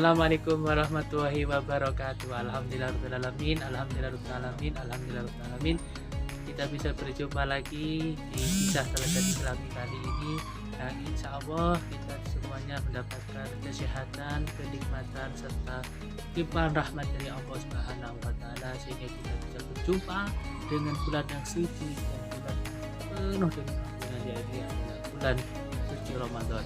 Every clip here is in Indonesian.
Assalamualaikum warahmatullahi wabarakatuh. Alhamdulillahirobbilalamin, alhamdulillahirobbilalamin, alhamdulillahirobbilalamin. Kita bisa berjumpa lagi di kisah teladan Islami kali ini, dan insya Allah kita semuanya mendapatkan kesehatan, kenikmatan serta limpahan rahmat dari Allah Subhanahu wa Ta'ala, sehingga kita bisa berjumpa dengan bulan yang suci dan bulan penuh dengan ampunan dari Allah, bulan suci Ramadan.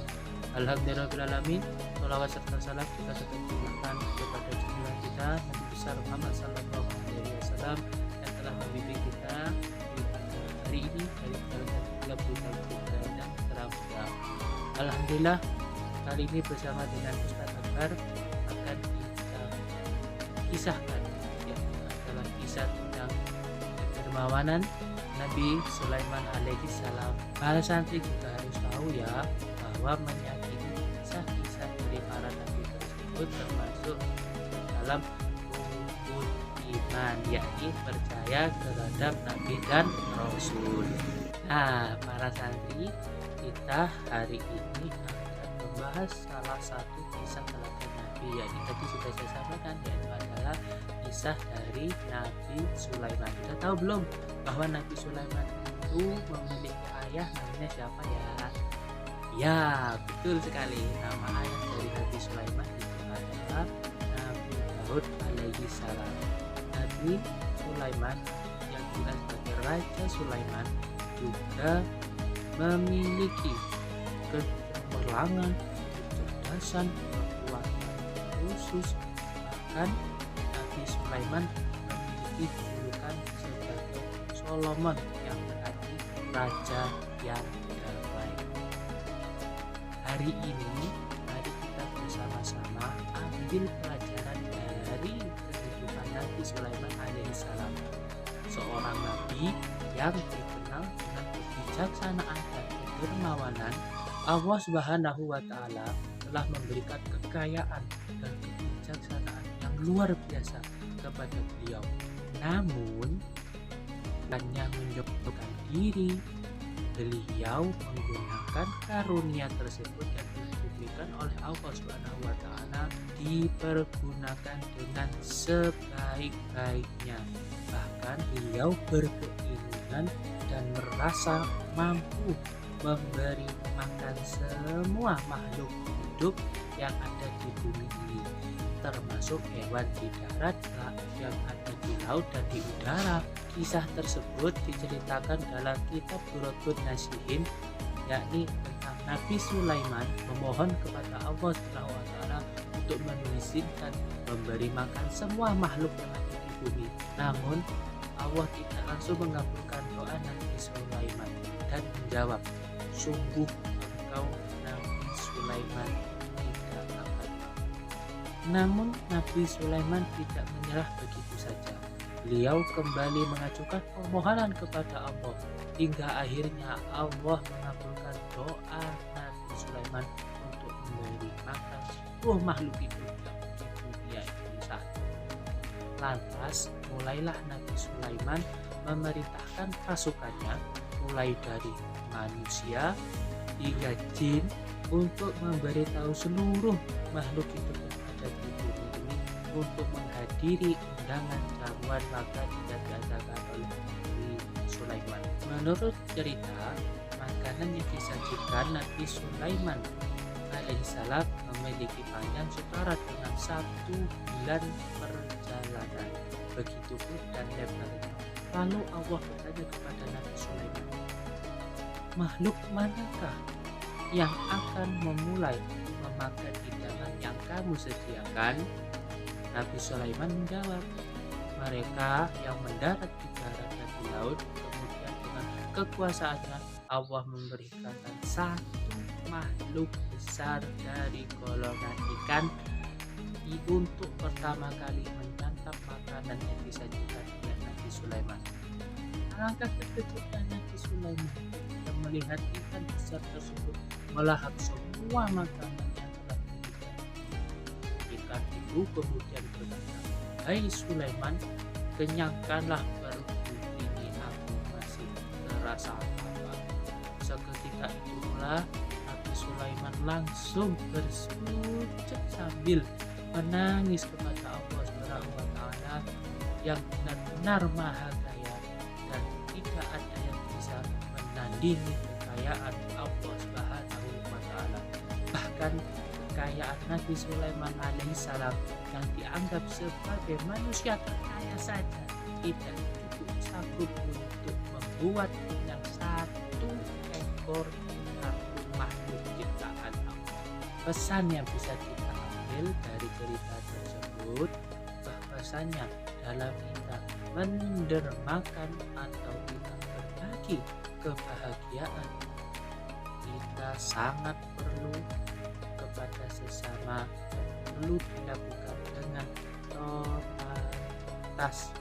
Alhamdulillahirobbilalamin. Sholawat serta salam kita tetap gunakan kepada junjungan kita Nabi besar Muhammad Sallallahu Alaihi Wasallam yang telah membimbing kita di hari ini dari tanggal 30 Ramadan dan Ramadhan. Alhamdulillah, kali ini bersama dengan Ustaz Akbar akan kita kisahkan, yaitu adalah kisah tentang kedermawanan Nabi Sulaiman alaihi salam. Para santri juga harus tahu ya, bahwa menyakini kisah-kisah dari para nabi tersebut termasuk dalam rukun iman, yakni percaya terhadap nabi dan rasul. Nah, para santri, kita hari ini akan membahas salah satu kisah teladan nabi, yakni tadi sudah saya sampaikan, yaitu adalah kisah dari Nabi Sulaiman. Kita tahu belum bahwa Nabi Sulaiman itu memiliki ayah, namanya siapa ya? Ya, betul sekali. Nama ayah dari Nabi Sulaiman itu adalah Nabi Daud alaihi salam. Nabi Sulaiman yang dikenal sebagai Raja Sulaiman juga memiliki kecemerlangan, kecerdasan, kekuatan khusus. Bahkan Nabi Sulaiman memiliki julukan sebagai Solomon, yang berarti raja yang terbaik. Hari ini, mari kita bersama-sama ambil pelajaran dari kehidupan Nabi Sulaiman alaihissalam, seorang nabi yang dikenal dengan kebijaksanaan dan kedermawanan. Allah Subhanahu wa Ta'ala telah memberikan kekayaan dan kebijaksanaan yang luar biasa kepada beliau. Namun, hanya menjauhkan diri, beliau menggunakan karunia tersebut yang diberikan oleh Allah Subhanahu wa Ta'ala, dipergunakan dengan sebaik-baiknya. Bahkan beliau berkeinginan dan merasa mampu memberi makan semua makhluk hidup yang ada di bumi ini, termasuk hewan di darat, yang ada di laut dan di udara. Kisah tersebut diceritakan dalam kitab Durratun Nasihin, yakni tentang Nabi Sulaiman memohon kepada Allah Subhanahu wa Ta'ala untuk mengizinkan memberi makan semua makhluk yang ada di bumi. Namun Allah tidak langsung mengabulkan doa Nabi Sulaiman dan menjawab, sungguh engkau Nabi Sulaiman tidak akan. Namun Nabi Sulaiman tidak menyerah begitu saja. Beliau kembali mengajukan permohonan kepada Allah, hingga akhirnya Allah mengabulkan doa Nabi Sulaiman untuk memberi makan seluruh makhluk hidup yang di dunia ini saat itu. Lantas mulailah Nabi Sulaiman memerintahkan pasukannya, mulai dari manusia hingga jin, untuk memberitahu seluruh makhluk hidup yang ada di bumi ini untuk menghadiri undangan jamuan makan yang diadakan oleh Nabi Sulaiman. Menurut cerita, makanan yang disajikan Nabi Sulaiman alaihissalam memiliki panjang setara dengan 1 bulan perjalanan. Begitupun dan lebarnya. Lalu Allah bertanya kepada Nabi Sulaiman, makhluk manakah yang akan memulai memakan hidangan yang kamu sediakan? Nabi Sulaiman menjawab, mereka yang mendarat di darat dan di laut. Kemudian dengan kekuasaannya Allah memberikan satu makhluk besar dari golongan ikan untuk pertama kali menyantap makanan yang disajikan oleh Nabi Sulaiman. Alangkah terkejutnya Nabi Sulaiman ketika melihat ikan besar tersebut melahap semua makanan yang telah diberikan. Ikan itu kemudian berkata, hai Sulaiman, kenyangkanlah perutku ini, aku masih terasa lapar. Seketika itulah Nabi Sulaiman langsung bersujud sambil menangis kepada Allah Subhanahu wa taala yang benar-benar maha kaya, dan tidak ada yang bisa menandingi kekayaan Allah Subhanahu wa taala. Bahkan kekayaan Nabi Sulaiman alaihissalam yang dianggap sebagai manusia terkaya saja tidak cukup sanggup untuk membuat dengan satu ekor makhluk ciptaan Allah. Pesan yang bisa kita ambil dari cerita tersebut bahwasanya dalam kita mendermakan atau kita berbagi kebahagiaan, kita sangat perlu kepada sesama, perlu dilakukan dengan totalitas,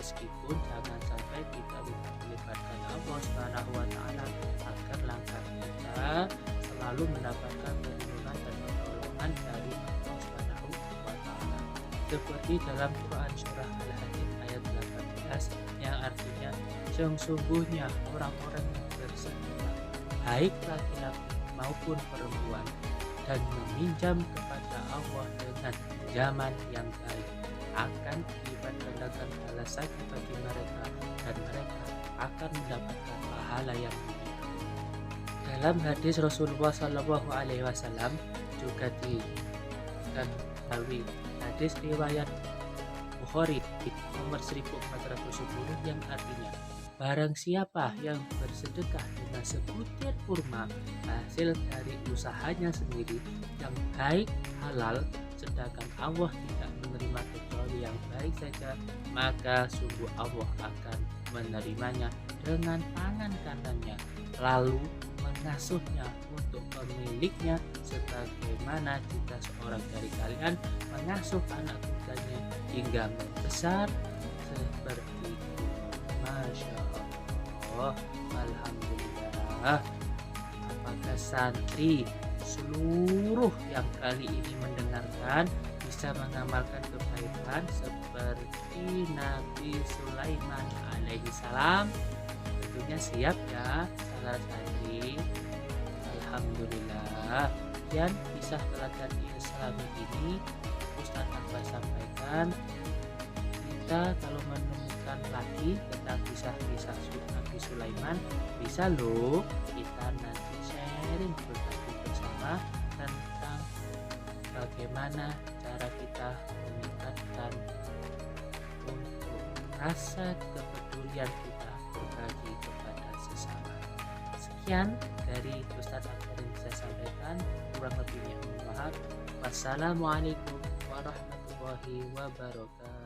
meskipun jangan sampai kita melibatkan Allah Subhanahu wa taala agar langkah kita selalu mendapatkan perlindungan dan pertolongan dari Allah Subhanahu wa taala. Seperti dalam Quran surah Al-Hadid ayat 18 yang artinya, sesungguhnya orang-orang yang bersedekah, baik laki-laki maupun perempuan, dan meminjam kepada Allah dengan zaman yang baik, akan dilipat gandakan balasannya bagi mereka, dan mereka akan mendapatkan pahala yang mulia. Dalam hadis Rasulullah Shallallahu Alaihi Wasallam juga dan melalui hadis riwayat Bukhari nomor 1410 yang artinya, barang siapa yang bersedekah dengan sebutir kurma hasil dari usahanya sendiri yang baik halal, sedangkan Allah tidak menerima kecuali yang baik saja, maka sungguh Allah akan menerimanya dengan tangan kanannya, lalu mengasuhnya untuk pemiliknya, sebagaimana jika seorang dari kalian mengasuh anak kudanya hingga membesar seperti itu. Masya Allah, alhamdulillah. Apakah santri seluruh yang kali ini mendengarkan bisa mengamalkan kebaikan seperti Nabi Sulaiman alaihissalam? Tentunya siap ya salah santri. Alhamdulillah. Dan kisah teladan Islami ini Ustaz Akbar sampaikan, kita kalau menemukan lagi tentang kisah-kisah Nabi Sulaiman, bisa loh kita nanti sharing berbagi bersama tentang bagaimana cara kita meningkatkan untuk rasa kepedulian kita berbagi kepada sesama. Sekian dari Ustaz Akbar yang bisa sampaikan, kurang lebihnya mohon maaf. Wassalamualaikum warahmatullahi wabarakatuh.